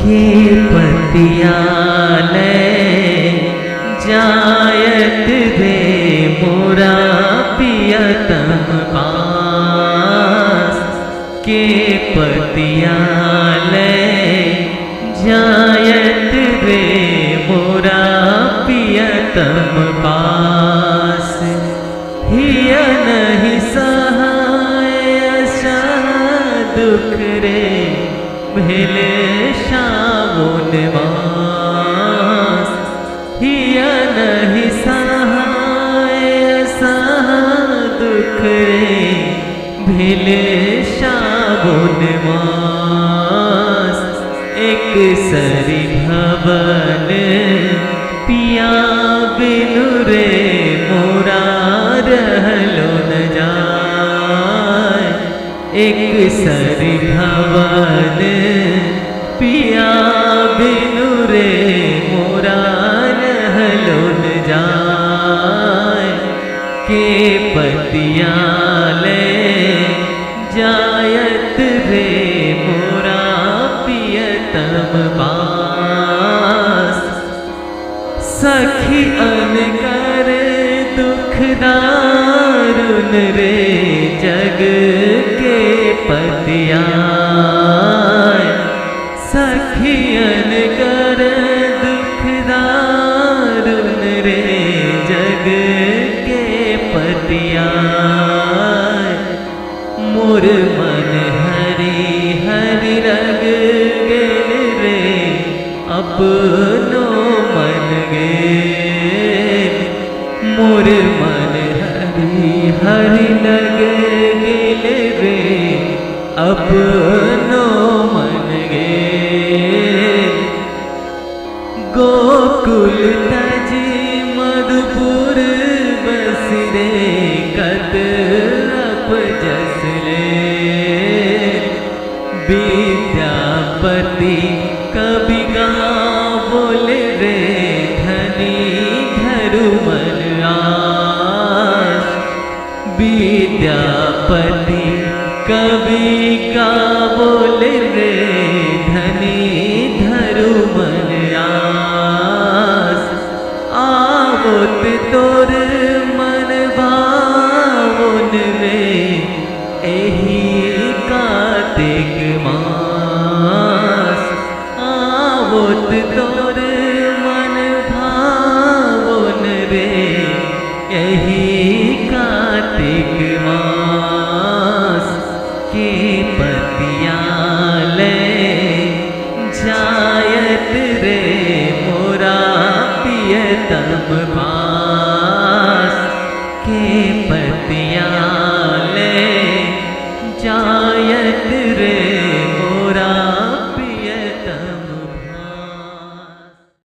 के पतियाले जायत दे मोरा पियतम पास के पतियाले जायत दे मोरा पियतम पास हिया नहीं सहाय दुख रे भेले श्रावण मास हिया नहीं सहाय दुख रे भेले श्रावण मास एक सरी भवन पिया बिनु रे मोरा रहलो न जाय एक सरी भवन पिया बिनु रे मोरा रहलो न जाय के पतियाले जायत रे मोरा पियतम पास सखी अनकर दुख दारुन रे जग के पतिया सखी अनकर दुख दारुन रे जग के पतिया मोर मन हरि हरि रग गेल रे अपनो मन गेल मोर मन हरि हरि लग गेल रे अपनो मन गेल गोकुल तज मधुपुर बस रे कत अपजस ले विद्यापति कवि बोले रे धनी धरु मन आस विद्यापति कवि का बोले रे धनी धरु मन आस आवत तोर मन भावन रे एही कार्तिक मास आवत तोर मन भावन रे एही कार्तिक मास के पतियाले जायत रे मोरा पियतम पास के पतिया